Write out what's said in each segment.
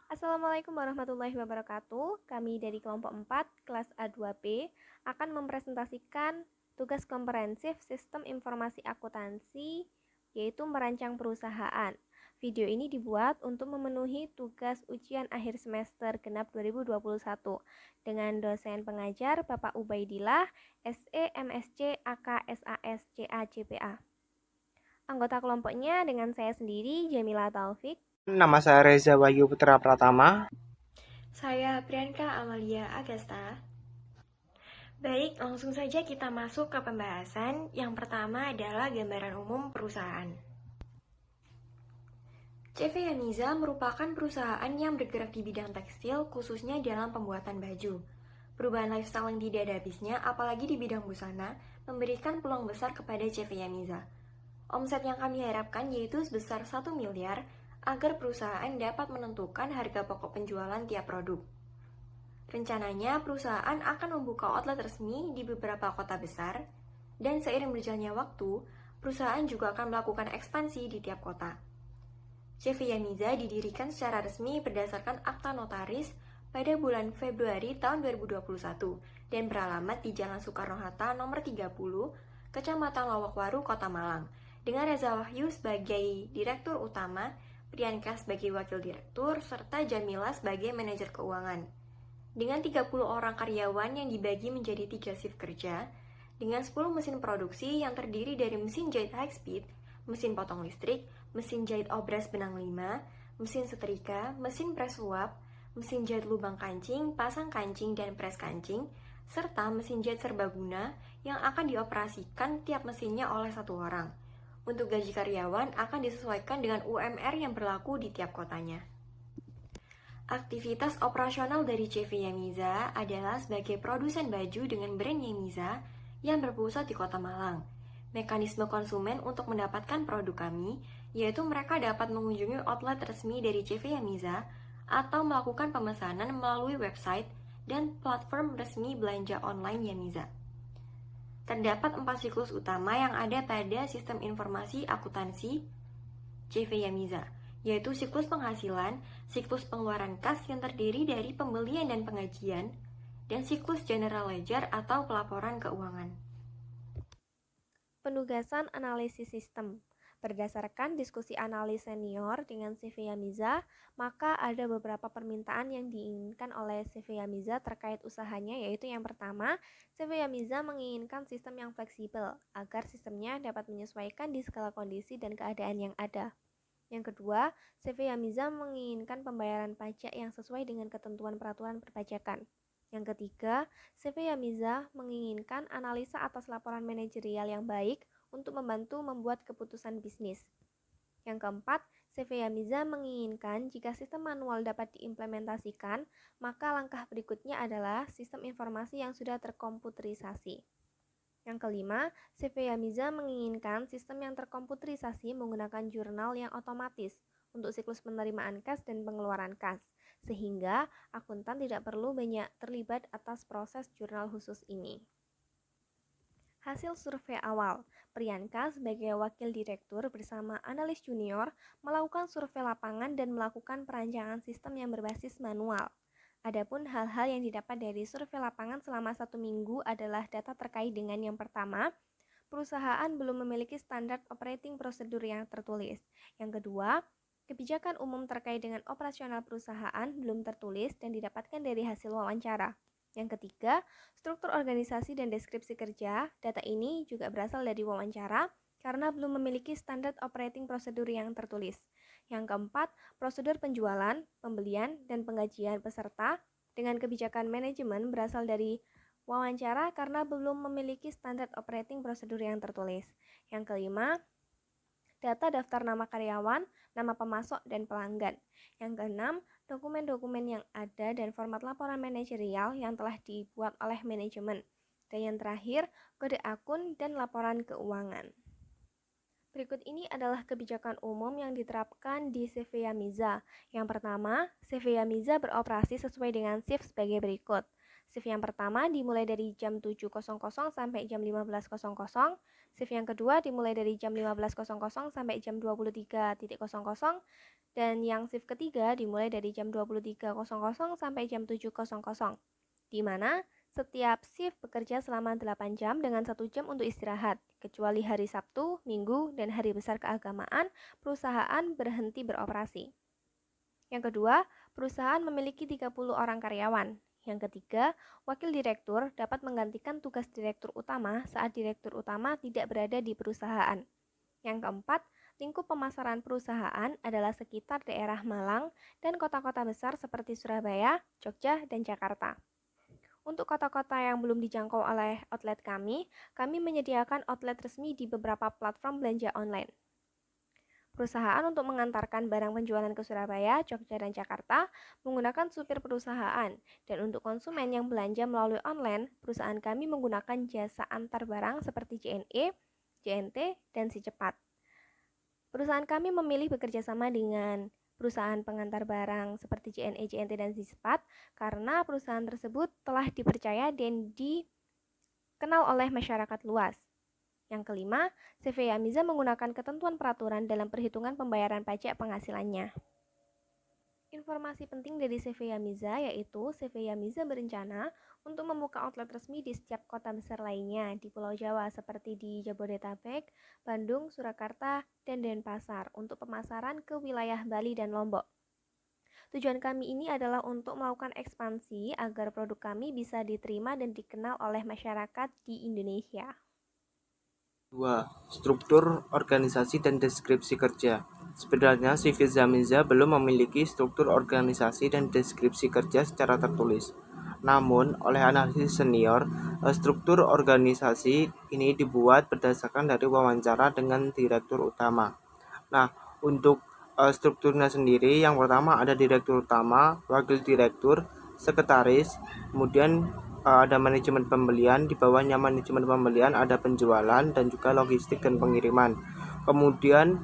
Assalamualaikum warahmatullahi wabarakatuh. Kami dari kelompok 4, kelas A2B, akan mempresentasikan tugas komprehensif Sistem Informasi Akuntansi, yaitu merancang perusahaan. Video ini dibuat untuk memenuhi tugas ujian akhir semester genap 2021 dengan dosen pengajar Bapak Ubaidillah, SE, MSc, AK, SAS, CA, CPA. Anggota kelompoknya dengan saya sendiri, Jamila Taufik. Nama saya Reza Wahyu Putra Pratama. Saya Priyanka Amalia Agasta. Baik, langsung saja kita masuk ke pembahasan. Yang pertama adalah gambaran umum perusahaan. CV Yamiza merupakan perusahaan yang bergerak di bidang tekstil, khususnya dalam pembuatan baju. Perubahan lifestyle yang tidak ada habisnya, apalagi di bidang busana, memberikan peluang besar kepada CV Yamiza. Omset yang kami harapkan yaitu sebesar 1 miliar, agar perusahaan dapat menentukan harga pokok penjualan tiap produk. Rencananya, perusahaan akan membuka outlet resmi di beberapa kota besar, dan seiring berjalannya waktu, perusahaan juga akan melakukan ekspansi di tiap kota. CV Yamiza didirikan secara resmi berdasarkan akta notaris pada bulan Februari tahun 2021 dan beralamat di Jalan Soekarno-Hatta nomor 30, Kecamatan Lowokwaru, Kota Malang, dengan Reza Wahyu sebagai Direktur Utama, Priyanka sebagai Wakil Direktur, serta Jamila sebagai Manajer Keuangan. Dengan 30 orang karyawan yang dibagi menjadi 3 shift kerja, dengan 10 mesin produksi yang terdiri dari mesin jahit high speed, mesin potong listrik, mesin jahit obras benang 5, mesin setrika, mesin pres uap, mesin jahit lubang kancing, pasang kancing, dan pres kancing, serta mesin jahit serbaguna yang akan dioperasikan tiap mesinnya oleh satu orang. Untuk gaji karyawan akan disesuaikan dengan UMR yang berlaku di tiap kotanya. Aktivitas operasional dari CV Yamiza adalah sebagai produsen baju dengan brand Yamiza yang berpusat di Kota Malang. Mekanisme konsumen untuk mendapatkan produk kami, yaitu mereka dapat mengunjungi outlet resmi dari CV Yamiza atau melakukan pemesanan melalui website dan platform resmi belanja online Yamiza. Terdapat 4 siklus utama yang ada pada sistem informasi akuntansi CV Yamiza, yaitu siklus penghasilan, siklus pengeluaran kas yang terdiri dari pembelian dan pengajian, dan siklus general ledger atau pelaporan keuangan. Penugasan analisis sistem. Berdasarkan diskusi analis senior dengan CV Yamiza, maka ada beberapa permintaan yang diinginkan oleh CV Yamiza terkait usahanya, yaitu yang pertama, CV Yamiza menginginkan sistem yang fleksibel agar sistemnya dapat menyesuaikan di segala kondisi dan keadaan yang ada. Yang kedua, CV Yamiza menginginkan pembayaran pajak yang sesuai dengan ketentuan peraturan perpajakan. Yang ketiga, CV Yamiza menginginkan analisa atas laporan manajerial yang baik untuk membantu membuat keputusan bisnis. Yang keempat, CV Yamiza menginginkan jika sistem manual dapat diimplementasikan, maka langkah berikutnya adalah sistem informasi yang sudah terkomputerisasi. Yang kelima, CV Yamiza menginginkan sistem yang terkomputerisasi menggunakan jurnal yang otomatis untuk siklus penerimaan kas dan pengeluaran kas, sehingga akuntan tidak perlu banyak terlibat atas proses jurnal khusus ini. Hasil survei awal, Priyanka sebagai wakil direktur bersama analis junior melakukan survei lapangan dan melakukan perancangan sistem yang berbasis manual. Adapun hal-hal yang didapat dari survei lapangan selama 1 minggu adalah data terkait dengan yang pertama, perusahaan belum memiliki standar operating prosedur yang tertulis. Yang kedua, kebijakan umum terkait dengan operasional perusahaan belum tertulis dan didapatkan dari hasil wawancara. Yang ketiga, struktur organisasi dan deskripsi kerja. Data ini juga berasal dari wawancara karena belum memiliki standar operating prosedur yang tertulis. Yang keempat, prosedur penjualan, pembelian, dan penggajian peserta dengan kebijakan manajemen berasal dari wawancara karena belum memiliki standar operating prosedur yang tertulis. Yang kelima, data daftar nama karyawan, nama pemasok, dan pelanggan. Yang keenam, dokumen-dokumen yang ada dan format laporan manajerial yang telah dibuat oleh manajemen. Dan yang terakhir, kode akun dan laporan keuangan. Berikut ini adalah kebijakan umum yang diterapkan di CV Yamiza. Yang pertama, CV Yamiza beroperasi sesuai dengan shift sebagai berikut. Shift yang pertama dimulai dari jam 7.00 sampai jam 15.00. Shift yang kedua dimulai dari jam 15.00 sampai jam 23.00. Dan yang shift ketiga dimulai dari jam 23.00 sampai jam 7.00. Di mana setiap shift bekerja selama 8 jam dengan 1 jam untuk istirahat. Kecuali hari Sabtu, Minggu, dan hari besar keagamaan, perusahaan berhenti beroperasi. Yang kedua, perusahaan memiliki 30 orang karyawan. Yang ketiga, wakil direktur dapat menggantikan tugas direktur utama saat direktur utama tidak berada di perusahaan. Yang keempat, lingkup pemasaran perusahaan adalah sekitar daerah Malang dan kota-kota besar seperti Surabaya, Jogja, dan Jakarta. Untuk kota-kota yang belum dijangkau oleh outlet kami menyediakan outlet resmi di beberapa platform belanja online. Perusahaan untuk mengantarkan barang penjualan ke Surabaya, Jogja, dan Jakarta menggunakan supir perusahaan. Dan untuk konsumen yang belanja melalui online, perusahaan kami menggunakan jasa antar barang seperti JNE, JNT, dan Si Cepat. Perusahaan kami memilih bekerja sama dengan perusahaan pengantar barang seperti JNE, JNT, dan Si Cepat karena perusahaan tersebut telah dipercaya dan dikenal oleh masyarakat luas. Yang kelima, CV Yamiza menggunakan ketentuan peraturan dalam perhitungan pembayaran pajak penghasilannya. Informasi penting dari CV Yamiza yaitu CV Yamiza berencana untuk membuka outlet resmi di setiap kota besar lainnya di Pulau Jawa seperti di Jabodetabek, Bandung, Surakarta, dan Denpasar untuk pemasaran ke wilayah Bali dan Lombok. Tujuan kami ini adalah untuk melakukan ekspansi agar produk kami bisa diterima dan dikenal oleh masyarakat di Indonesia. 2. Struktur organisasi dan deskripsi kerja. Sebenarnya CV Yamiza belum memiliki struktur organisasi dan deskripsi kerja secara tertulis. Namun, oleh analisis senior, struktur organisasi ini dibuat berdasarkan dari wawancara dengan direktur utama. Nah, untuk strukturnya sendiri, yang pertama ada direktur utama, wakil direktur, sekretaris, kemudian ada manajemen pembelian, di bawahnya manajemen pembelian ada penjualan dan juga logistik dan pengiriman. Kemudian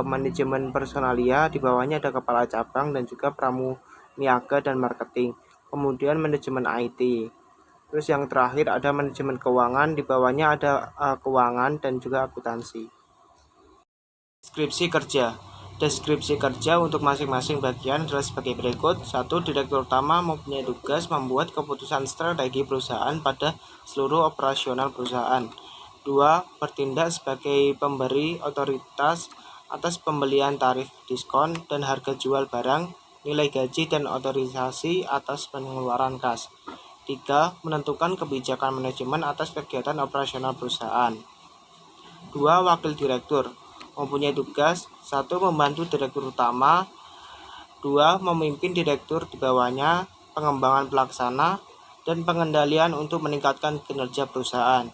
manajemen personalia, di bawahnya ada kepala cabang dan juga pramuniaga dan marketing. Kemudian manajemen IT. Terus yang terakhir ada manajemen keuangan, di bawahnya ada keuangan dan juga akuntansi. Deskripsi kerja. Deskripsi kerja untuk masing-masing bagian adalah sebagai berikut. 1. Direktur utama mempunyai tugas membuat keputusan strategi perusahaan pada seluruh operasional perusahaan. 2. Bertindak sebagai pemberi otoritas atas pembelian tarif diskon dan harga jual barang, nilai gaji dan otorisasi atas pengeluaran kas. 3. Menentukan kebijakan manajemen atas kegiatan operasional perusahaan. 2. Wakil direktur mempunyai tugas 1. Membantu direktur utama, 2. Memimpin direktur di bawahnya, pengembangan pelaksana, dan pengendalian untuk meningkatkan kinerja perusahaan.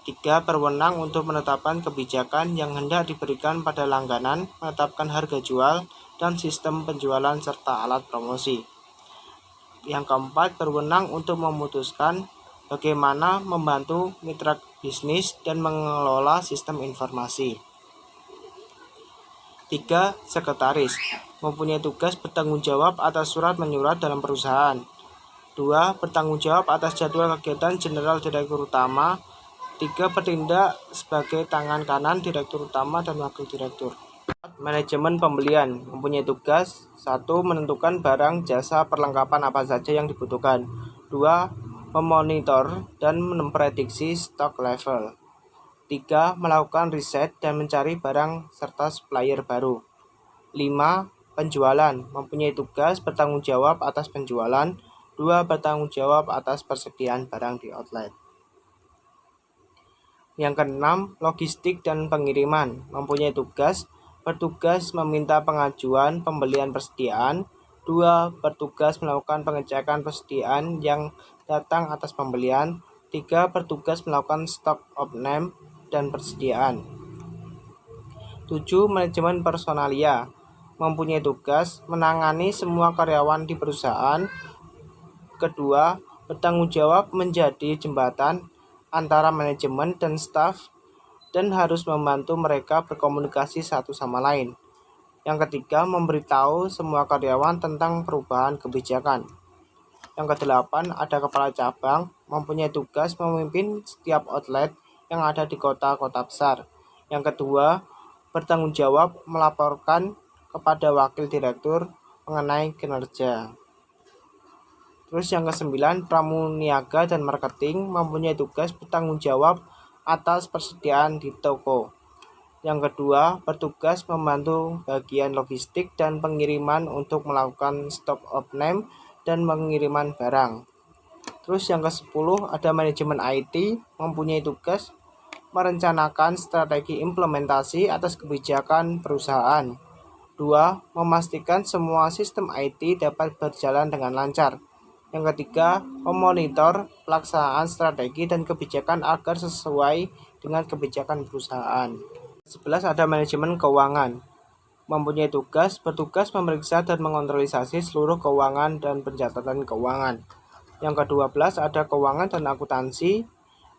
3. Berwenang untuk menetapkan kebijakan yang hendak diberikan pada langganan, menetapkan harga jual, dan sistem penjualan serta alat promosi. Yang keempat, berwenang untuk memutuskan bagaimana membantu mitra bisnis dan mengelola sistem informasi. 3. Sekretaris mempunyai tugas bertanggung jawab atas surat menyurat dalam perusahaan. 2. Bertanggung jawab atas jadwal kegiatan Jenderal Direktur Utama. 3. Bertindak sebagai tangan kanan Direktur Utama dan Wakil Direktur. 4. Manajemen pembelian mempunyai tugas 1. Menentukan barang, jasa, perlengkapan apa saja yang dibutuhkan. 2. Memonitor dan memprediksi stok level. 3. Melakukan riset dan mencari barang serta supplier baru. 5. Penjualan mempunyai tugas bertanggung jawab atas penjualan. 2. Bertanggung jawab atas persediaan barang di outlet. Yang keenam, logistik dan pengiriman mempunyai tugas bertugas meminta pengajuan pembelian persediaan. 2. Bertugas melakukan pengecekan persediaan yang datang atas pembelian. 3. Bertugas melakukan stock of name dan persediaan. 7. Manajemen personalia mempunyai tugas menangani semua karyawan di perusahaan. Kedua, bertanggung jawab menjadi jembatan antara manajemen dan staf dan harus membantu mereka berkomunikasi satu sama lain. Yang ketiga, memberitahu semua karyawan tentang perubahan kebijakan. Yang kedelapan, ada kepala cabang, mempunyai tugas memimpin setiap outlet yang ada di kota-kota besar. Yang kedua, bertanggung jawab melaporkan kepada wakil direktur mengenai kinerja. Terus yang kesembilan, pramuniaga dan marketing mempunyai tugas bertanggung jawab atas persediaan di toko. Yang kedua, bertugas membantu bagian logistik dan pengiriman untuk melakukan stock of name dan pengiriman barang. Terus yang ke-10, ada manajemen IT mempunyai tugas merencanakan strategi implementasi atas kebijakan perusahaan. 2. Memastikan semua sistem IT dapat berjalan dengan lancar. Yang ketiga, memonitor pelaksanaan strategi dan kebijakan agar sesuai dengan kebijakan perusahaan. 11. Ada manajemen keuangan. Mempunyai bertugas memeriksa dan mengontrolisasi seluruh keuangan dan pencatatan keuangan. Yang ke-12 ada keuangan dan akuntansi,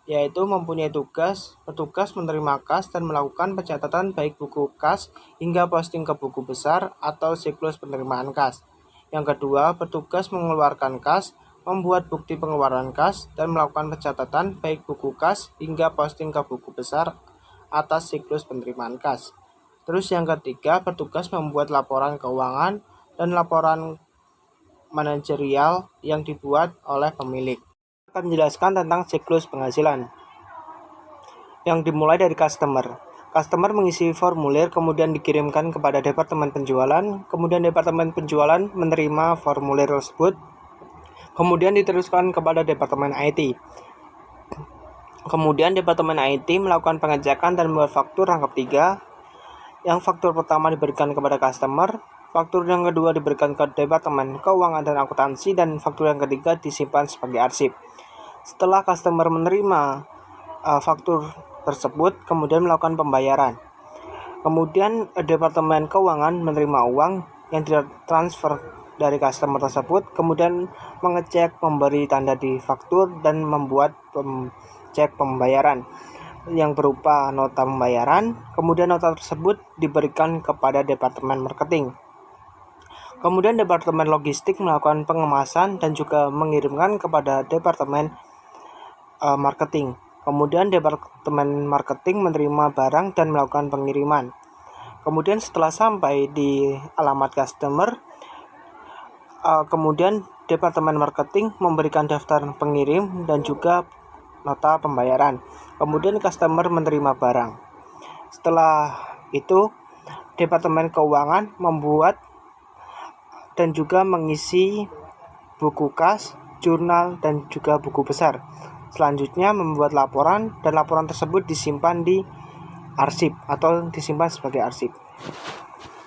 yaitu mempunyai bertugas menerima kas dan melakukan pencatatan baik buku kas hingga posting ke buku besar atau siklus penerimaan kas. Yang kedua, bertugas mengeluarkan kas, membuat bukti pengeluaran kas, dan melakukan pencatatan baik buku kas hingga posting ke buku besar atas siklus penerimaan kas. Terus yang ketiga, bertugas membuat laporan keuangan dan laporan manajerial yang dibuat oleh pemilik. Akan menjelaskan tentang siklus penghasilan yang dimulai dari customer. Customer mengisi formulir, kemudian dikirimkan kepada departemen penjualan, kemudian departemen penjualan menerima formulir tersebut, kemudian diteruskan kepada departemen IT. Kemudian departemen IT melakukan pengecekan dan membuat faktur rangkap 3. Yang faktur pertama diberikan kepada customer, faktur yang kedua diberikan ke departemen keuangan dan akuntansi, dan faktur yang ketiga disimpan sebagai arsip. Setelah customer menerima faktur tersebut, kemudian melakukan pembayaran. Kemudian departemen keuangan menerima uang yang ditransfer dari customer tersebut, kemudian mengecek, memberi tanda di faktur, dan membuat cek pembayaran yang berupa nota pembayaran. Kemudian nota tersebut diberikan kepada departemen marketing. Kemudian departemen logistik melakukan pengemasan dan juga mengirimkan kepada departemen marketing. Kemudian departemen marketing menerima barang dan melakukan pengiriman. Kemudian setelah sampai di alamat customer, kemudian departemen marketing memberikan daftar pengirim dan juga nota pembayaran. Kemudian customer menerima barang. Setelah itu, departemen keuangan membuat dan juga mengisi buku kas, jurnal, dan juga buku besar. Selanjutnya membuat laporan, dan laporan tersebut disimpan di arsip atau disimpan sebagai arsip.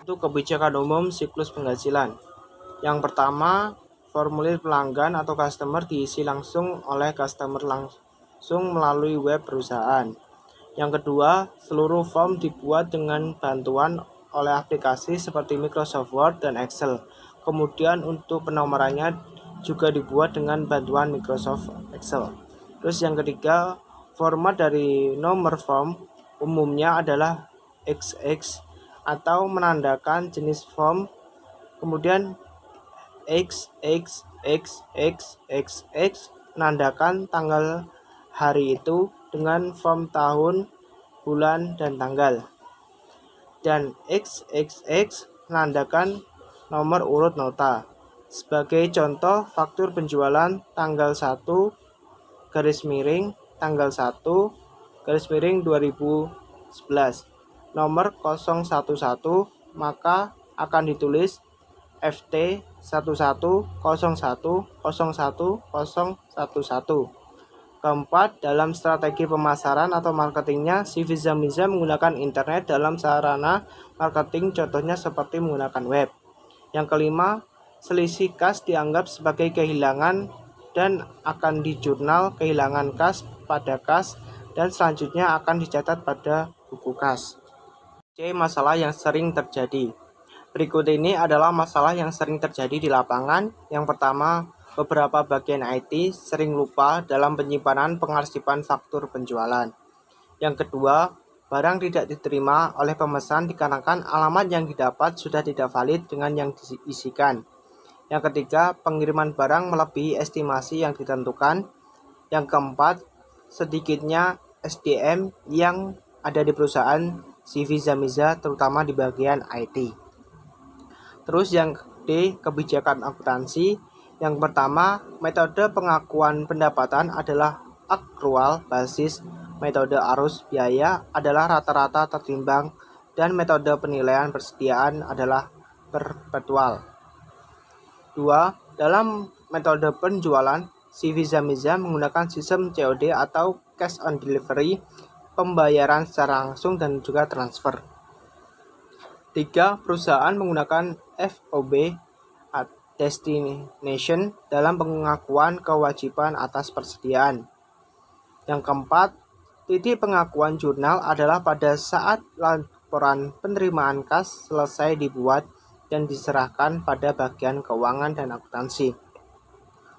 Itu kebijakan umum siklus penghasilan. Yang pertama, formulir pelanggan atau customer diisi langsung oleh customer langsung melalui web perusahaan. Yang kedua, seluruh form dibuat dengan bantuan oleh aplikasi seperti Microsoft Word dan Excel. Kemudian untuk penomorannya juga dibuat dengan bantuan Microsoft Excel. Terus yang ketiga, format dari nomor form umumnya adalah XX atau menandakan jenis form. Kemudian XXXXX menandakan tanggal hari itu dengan form tahun, bulan, dan tanggal. Dan XXX menandakan nomor urut nota. Sebagai contoh, faktur penjualan tanggal 1 garis miring tanggal 1 garis miring 2011 nomor 011, maka akan ditulis FT 11010111. Keempat, dalam strategi pemasaran atau marketingnya, CV Zamiza menggunakan internet dalam sarana marketing, contohnya seperti menggunakan web. Yang kelima, selisih kas dianggap sebagai kehilangan dan akan dijurnal kehilangan kas pada kas, dan selanjutnya akan dicatat pada buku kas. C. Masalah yang sering terjadi. Berikut ini adalah masalah yang sering terjadi di lapangan. Yang pertama, beberapa bagian IT sering lupa dalam penyimpanan pengarsipan faktur penjualan. Yang kedua, barang tidak diterima oleh pemesan dikarenakan alamat yang didapat sudah tidak valid dengan yang diisikan. Yang ketiga, pengiriman barang melebihi estimasi yang ditentukan. Yang keempat, sedikitnya SDM yang ada di perusahaan CV Zamiza terutama di bagian IT. Terus yang D, kebijakan akuntansi. Yang pertama, metode pengakuan pendapatan adalah akrual basis, metode arus biaya adalah rata-rata tertimbang, dan metode penilaian persediaan adalah perpetual. 2. Dalam metode penjualan, CV Zamiza menggunakan sistem COD atau cash on delivery, pembayaran secara langsung dan juga transfer. 3. Perusahaan menggunakan FOB destination dalam pengakuan kewajiban atas persediaan. Yang keempat, titik pengakuan jurnal adalah pada saat laporan penerimaan kas selesai dibuat dan diserahkan pada bagian keuangan dan akuntansi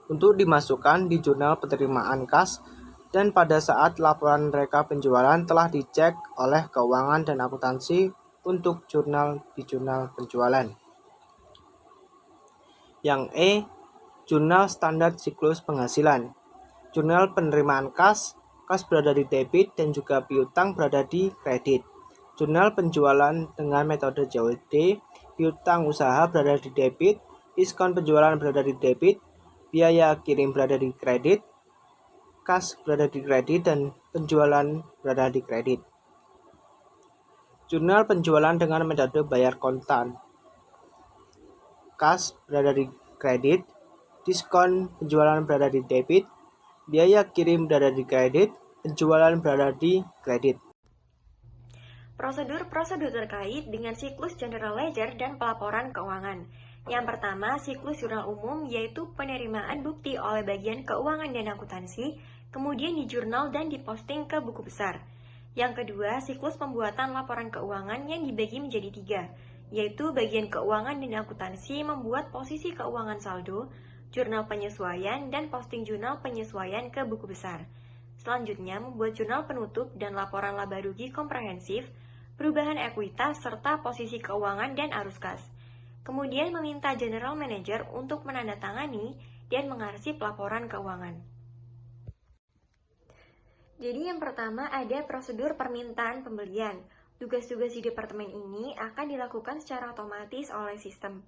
untuk dimasukkan di jurnal penerimaan kas, dan pada saat laporan reka penjualan telah dicek oleh keuangan dan akuntansi untuk jurnal di jurnal penjualan. Yang E, jurnal standar siklus penghasilan. Jurnal penerimaan kas berada di debit dan juga piutang berada di kredit. Jurnal penjualan dengan metode COD, piutang usaha berada di debit, diskon penjualan berada di debit, biaya kirim berada di kredit, kas berada di kredit, dan penjualan berada di kredit. Jurnal penjualan dengan metode bayar kontan. Kas berada di kredit, diskon penjualan berada di debit, biaya kirim berada di kredit, penjualan berada di kredit. Prosedur-prosedur terkait dengan siklus general ledger dan pelaporan keuangan. Yang pertama, siklus jurnal umum, yaitu penerimaan bukti oleh bagian keuangan dan akuntansi, kemudian dijurnal dan diposting ke buku besar. Yang kedua, siklus pembuatan laporan keuangan yang dibagi menjadi 3, yaitu bagian keuangan dan akuntansi membuat posisi keuangan saldo, jurnal penyesuaian, dan posting jurnal penyesuaian ke buku besar. Selanjutnya, membuat jurnal penutup dan laporan laba rugi komprehensif, perubahan ekuitas, serta posisi keuangan dan arus kas. Kemudian meminta General Manager untuk menandatangani dan mengarsip laporan keuangan. Jadi yang pertama ada prosedur permintaan pembelian. Tugas-tugas di departemen ini akan dilakukan secara otomatis oleh sistem.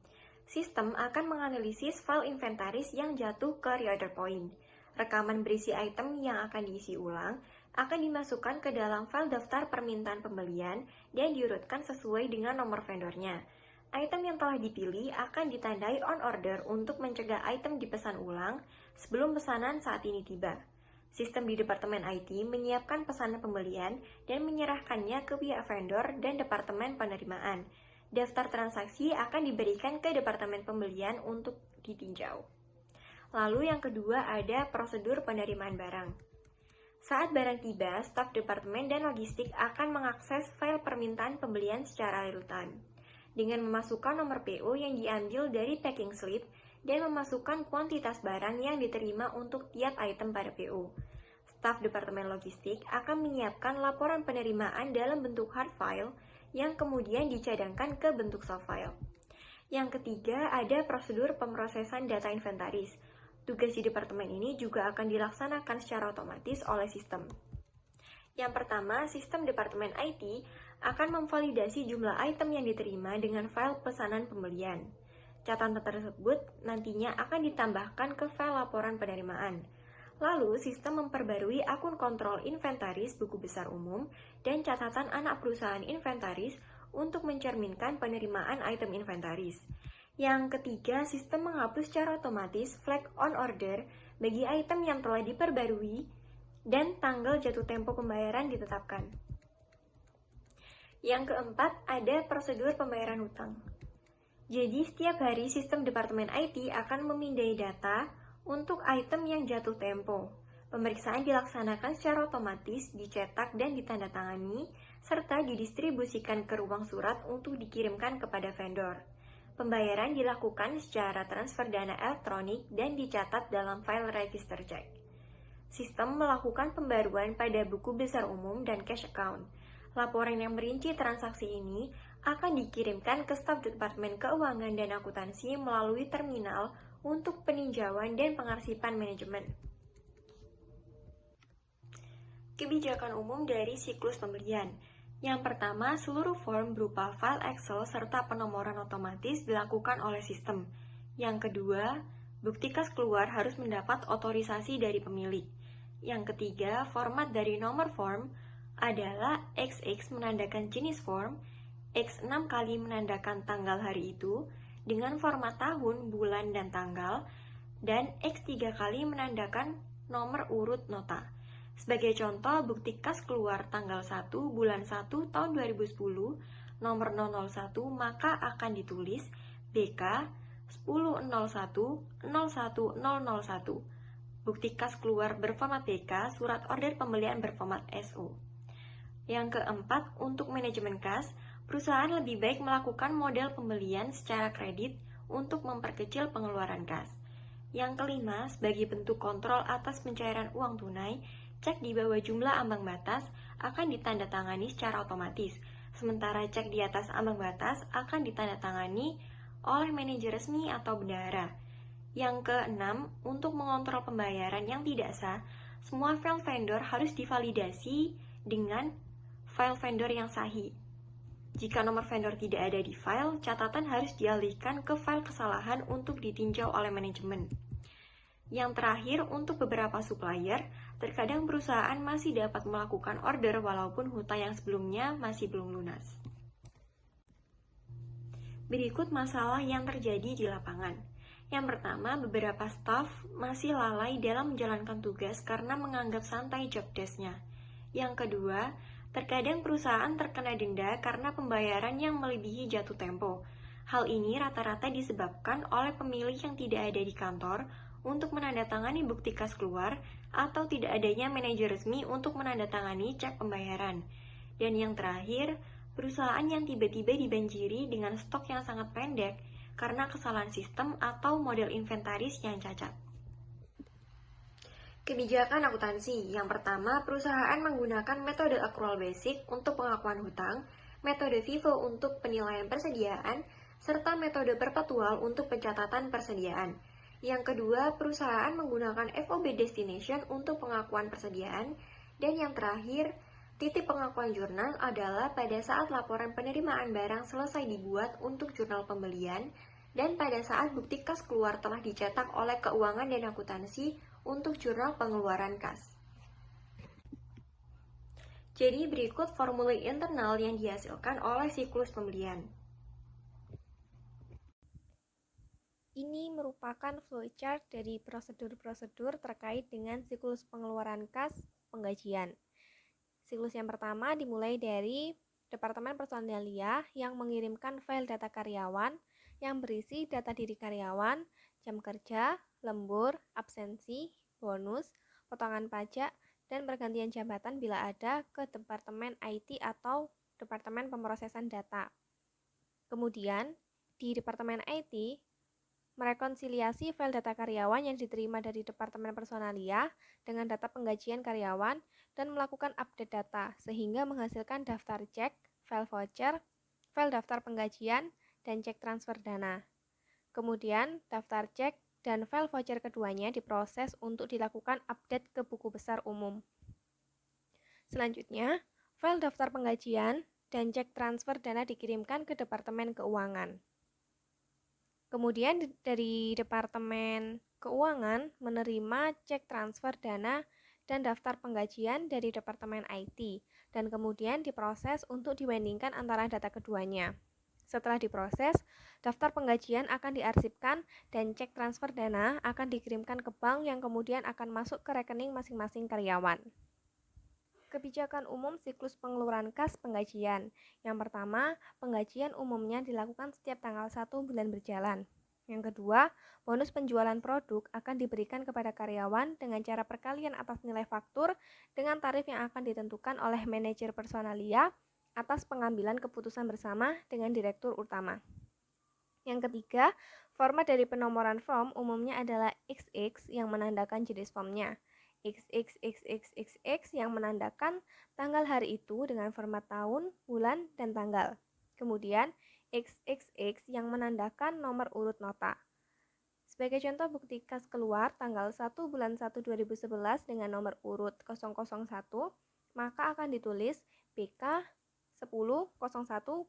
Sistem akan menganalisis file inventaris yang jatuh ke reorder point. Rekaman berisi item yang akan diisi ulang akan dimasukkan ke dalam file daftar permintaan pembelian dan diurutkan sesuai dengan nomor vendornya. Item yang telah dipilih akan ditandai on order untuk mencegah item dipesan ulang sebelum pesanan saat ini tiba. Sistem di Departemen IT menyiapkan pesanan pembelian dan menyerahkannya ke pihak vendor dan Departemen Penerimaan. Daftar transaksi akan diberikan ke Departemen Pembelian untuk ditinjau. Lalu yang kedua ada prosedur penerimaan barang. Saat barang tiba, staf departemen dan logistik akan mengakses file permintaan pembelian secara real-time dengan memasukkan nomor PO yang diambil dari packing slip dan memasukkan kuantitas barang yang diterima untuk tiap item pada PO. Staf departemen logistik akan menyiapkan laporan penerimaan dalam bentuk hard file yang kemudian dicadangkan ke bentuk soft file. Yang ketiga ada prosedur pemrosesan data inventaris. Tugas di departemen ini juga akan dilaksanakan secara otomatis oleh sistem. Yang pertama, sistem departemen IT akan memvalidasi jumlah item yang diterima dengan file pesanan pembelian. Catatan tersebut nantinya akan ditambahkan ke file laporan penerimaan. Lalu, sistem memperbarui akun kontrol inventaris buku besar umum dan catatan anak perusahaan inventaris untuk mencerminkan penerimaan item inventaris. Yang ketiga, sistem menghapus secara otomatis flag on order bagi item yang telah diperbarui dan tanggal jatuh tempo pembayaran ditetapkan. Yang keempat, ada prosedur pembayaran hutang. Jadi, setiap hari sistem Departemen IT akan memindai data untuk item yang jatuh tempo. Pemeriksaan dilaksanakan secara otomatis, dicetak dan ditandatangani, serta didistribusikan ke ruang surat untuk dikirimkan kepada vendor. Pembayaran dilakukan secara transfer dana elektronik dan dicatat dalam file register check. Sistem melakukan pembaruan pada buku besar umum dan cash account. Laporan yang merinci transaksi ini akan dikirimkan ke staf Departemen Keuangan dan Akuntansi melalui terminal untuk peninjauan dan pengarsipan manajemen. Kebijakan umum dari siklus pembelian. Yang pertama, seluruh form berupa file Excel serta penomoran otomatis dilakukan oleh sistem. Yang kedua, bukti kas keluar harus mendapat otorisasi dari pemilik. Yang ketiga, format dari nomor form adalah XX menandakan jenis form, X 6 kali menandakan tanggal hari itu, dengan format tahun, bulan, dan tanggal, dan X 3 kali menandakan nomor urut nota. Sebagai contoh, bukti kas keluar tanggal 1 bulan 1 tahun 2010, nomor 001, maka akan ditulis BK 10.01.01001. Bukti kas keluar berformat BK, surat order pembelian berformat SO. Yang keempat, untuk manajemen kas, perusahaan lebih baik melakukan model pembelian secara kredit untuk memperkecil pengeluaran kas. Yang kelima, sebagai bentuk kontrol atas pencairan uang tunai, cek di bawah jumlah ambang batas akan ditandatangani secara otomatis, sementara cek di atas ambang batas akan ditandatangani oleh manajer resmi atau bendahara. Yang keenam, untuk mengontrol pembayaran yang tidak sah, semua file vendor harus divalidasi dengan file vendor yang sahih. Jika nomor vendor tidak ada di file, catatan harus dialihkan ke file kesalahan untuk ditinjau oleh manajemen. Yang terakhir, untuk beberapa supplier, terkadang perusahaan masih dapat melakukan order walaupun hutang yang sebelumnya masih belum lunas. Berikut masalah yang terjadi di lapangan. Yang pertama, beberapa staf masih lalai dalam menjalankan tugas karena menganggap santai job desk-nya. Yang kedua, terkadang perusahaan terkena denda karena pembayaran yang melebihi jatuh tempo. Hal ini rata-rata disebabkan oleh pemilik yang tidak ada di kantor untuk menandatangani bukti kas keluar atau tidak adanya manajer resmi untuk menandatangani cek pembayaran. Dan yang terakhir, perusahaan yang tiba-tiba dibanjiri dengan stok yang sangat pendek karena kesalahan sistem atau model inventaris yang cacat. Kebijakan akuntansi. Yang pertama, perusahaan menggunakan metode accrual basic untuk pengakuan hutang, metode FIFO untuk penilaian persediaan, serta metode perpetual untuk pencatatan persediaan. Yang kedua, perusahaan menggunakan FOB destination untuk pengakuan persediaan. Dan yang terakhir, titik pengakuan jurnal adalah pada saat laporan penerimaan barang selesai dibuat untuk jurnal pembelian dan pada saat bukti kas keluar telah dicetak oleh keuangan dan akuntansi untuk jurnal pengeluaran kas. Jadi berikut formulir internal yang dihasilkan oleh siklus pembelian. Ini merupakan flowchart dari prosedur-prosedur terkait dengan siklus pengeluaran kas penggajian. Siklus yang pertama dimulai dari Departemen Personalia yang mengirimkan file data karyawan yang berisi data diri karyawan, jam kerja, lembur, absensi, bonus, potongan pajak, dan pergantian jabatan bila ada ke Departemen IT atau Departemen Pemrosesan Data. Kemudian, di Departemen IT, merekonsiliasi file data karyawan yang diterima dari Departemen Personalia dengan data penggajian karyawan dan melakukan update data sehingga menghasilkan daftar cek, file voucher, file daftar penggajian, dan cek transfer dana. Kemudian, daftar cek dan file voucher keduanya diproses untuk dilakukan update ke buku besar umum. Selanjutnya, file daftar penggajian dan cek transfer dana dikirimkan ke Departemen Keuangan. Kemudian dari Departemen Keuangan menerima cek transfer dana dan daftar penggajian dari Departemen IT dan kemudian diproses untuk dibandingkan antara data keduanya. Setelah diproses, daftar penggajian akan diarsipkan dan cek transfer dana akan dikirimkan ke bank yang kemudian akan masuk ke rekening masing-masing karyawan. Kebijakan umum siklus pengeluaran kas penggajian. Yang pertama, penggajian umumnya dilakukan setiap tanggal 1 bulan berjalan. Yang kedua, bonus penjualan produk akan diberikan kepada karyawan dengan cara perkalian atas nilai faktur dengan tarif yang akan ditentukan oleh manajer personalia atas pengambilan keputusan bersama dengan direktur utama. Yang ketiga, format dari penomoran form umumnya adalah XX yang menandakan jenis formnya, XXXXXX yang menandakan tanggal hari itu dengan format tahun, bulan, dan tanggal. Kemudian XXX yang menandakan nomor urut nota. Sebagai contoh, bukti kas keluar tanggal 1 bulan 1 2011 dengan nomor urut 001, maka akan ditulis BK 10.01.01.001.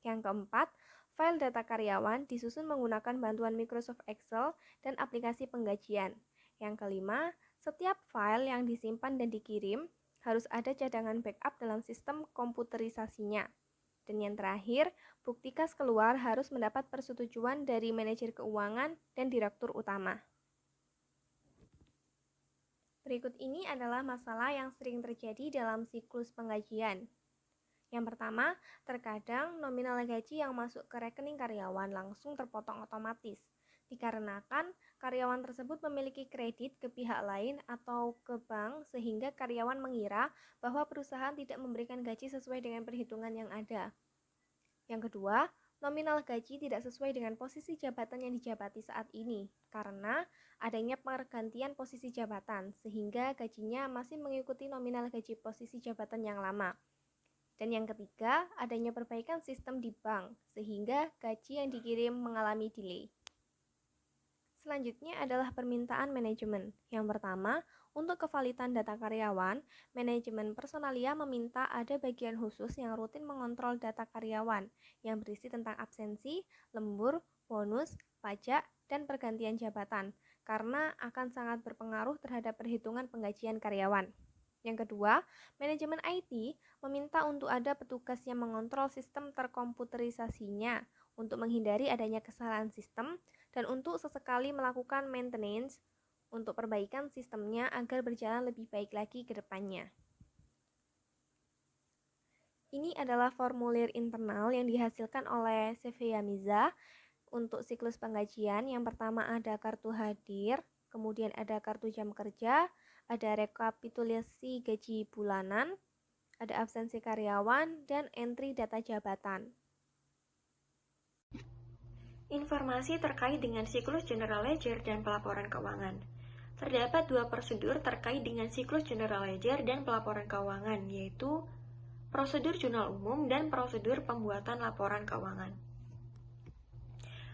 Yang keempat, file data karyawan disusun menggunakan bantuan Microsoft Excel dan aplikasi penggajian. Yang kelima, setiap file yang disimpan dan dikirim harus ada cadangan backup dalam sistem komputerisasinya. Dan yang terakhir, bukti kas keluar harus mendapat persetujuan dari manajer keuangan dan direktur utama. Berikut ini adalah masalah yang sering terjadi dalam siklus penggajian. Yang pertama, terkadang nominal gaji yang masuk ke rekening karyawan langsung terpotong otomatis, dikarenakan karyawan tersebut memiliki kredit ke pihak lain atau ke bank sehingga karyawan mengira bahwa perusahaan tidak memberikan gaji sesuai dengan perhitungan yang ada. Yang kedua, nominal gaji tidak sesuai dengan posisi jabatan yang dijabati saat ini, karena adanya pergantian posisi jabatan, sehingga gajinya masih mengikuti nominal gaji posisi jabatan yang lama. Dan yang ketiga, adanya perbaikan sistem di bank, sehingga gaji yang dikirim mengalami delay. Selanjutnya adalah permintaan manajemen. Yang pertama, untuk kevalidan data karyawan, manajemen personalia meminta ada bagian khusus yang rutin mengontrol data karyawan, yang berisi tentang absensi, lembur, bonus, pajak, dan pergantian jabatan, karena akan sangat berpengaruh terhadap perhitungan penggajian karyawan. Yang kedua, manajemen IT meminta untuk ada petugas yang mengontrol sistem terkomputerisasinya untuk menghindari adanya kesalahan sistem dan untuk sesekali melakukan maintenance untuk perbaikan sistemnya agar berjalan lebih baik lagi ke depannya. Ini adalah formulir internal yang dihasilkan oleh CV Yamiza untuk siklus penggajian. Yang pertama ada kartu hadir, kemudian ada kartu jam kerja, ada rekapitulasi gaji bulanan, ada absensi karyawan, dan entry data jabatan. Informasi terkait dengan siklus general ledger dan pelaporan keuangan. Terdapat dua prosedur terkait dengan siklus general ledger dan pelaporan keuangan, yaitu prosedur jurnal umum dan prosedur pembuatan laporan keuangan.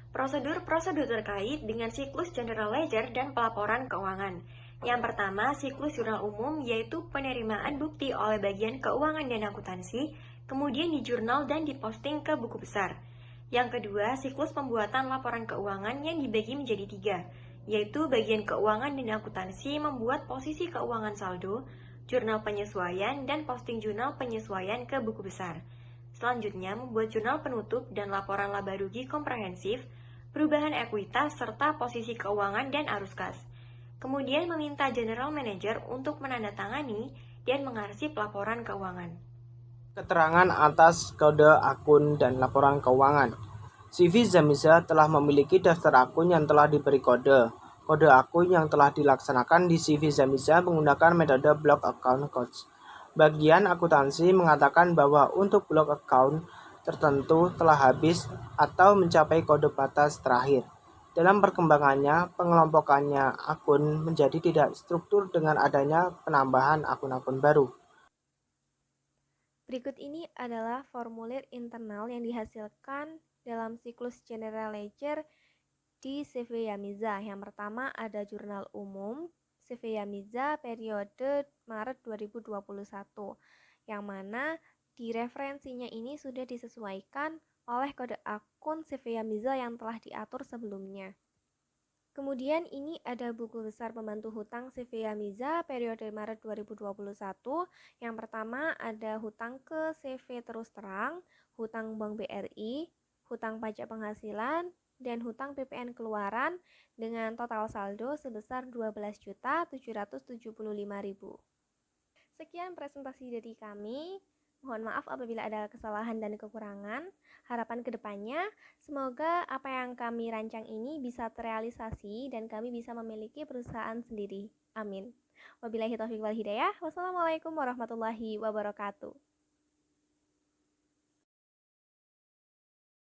Prosedur terkait dengan siklus general ledger dan pelaporan keuangan. Yang pertama, siklus jurnal umum, yaitu penerimaan bukti oleh bagian keuangan dan akuntansi, kemudian dijurnal dan diposting ke buku besar. Yang kedua, siklus pembuatan laporan keuangan yang dibagi menjadi 3, yaitu bagian keuangan dan akuntansi membuat posisi keuangan saldo, jurnal penyesuaian, dan posting jurnal penyesuaian ke buku besar. Selanjutnya, membuat jurnal penutup dan laporan laba rugi komprehensif, perubahan ekuitas, serta posisi keuangan dan arus kas. Kemudian meminta General Manager untuk menandatangani dan mengarsip laporan keuangan. Keterangan atas kode akun dan laporan keuangan. CV Zamiza telah memiliki daftar akun yang telah diberi kode. Kode akun yang telah dilaksanakan di CV Zamiza menggunakan metode block account codes. Bagian akuntansi mengatakan bahwa untuk block account tertentu telah habis atau mencapai kode batas terakhir. Dalam perkembangannya, pengelompokannya akun menjadi tidak struktur dengan adanya penambahan akun-akun baru. Berikut ini adalah formulir internal yang dihasilkan dalam siklus general ledger di CV Yamiza. Yang pertama ada jurnal umum CV Yamiza periode Maret 2021, yang mana di referensinya ini sudah disesuaikan oleh kode akun CV Yamiza yang telah diatur sebelumnya. Kemudian ini ada buku besar pembantu hutang CV Yamiza periode Maret 2021. Yang pertama ada hutang ke CV terus terang, hutang Bank BRI, hutang pajak penghasilan, dan hutang PPN keluaran dengan total saldo sebesar 12.775.000. Sekian presentasi dari kami. Mohon maaf apabila ada kesalahan dan kekurangan. Harapan kedepannya, semoga apa yang kami rancang ini bisa terrealisasi dan kami bisa memiliki perusahaan sendiri. Amin. Wabillahi taufiq wal hidayah. Wassalamualaikum warahmatullahi wabarakatuh.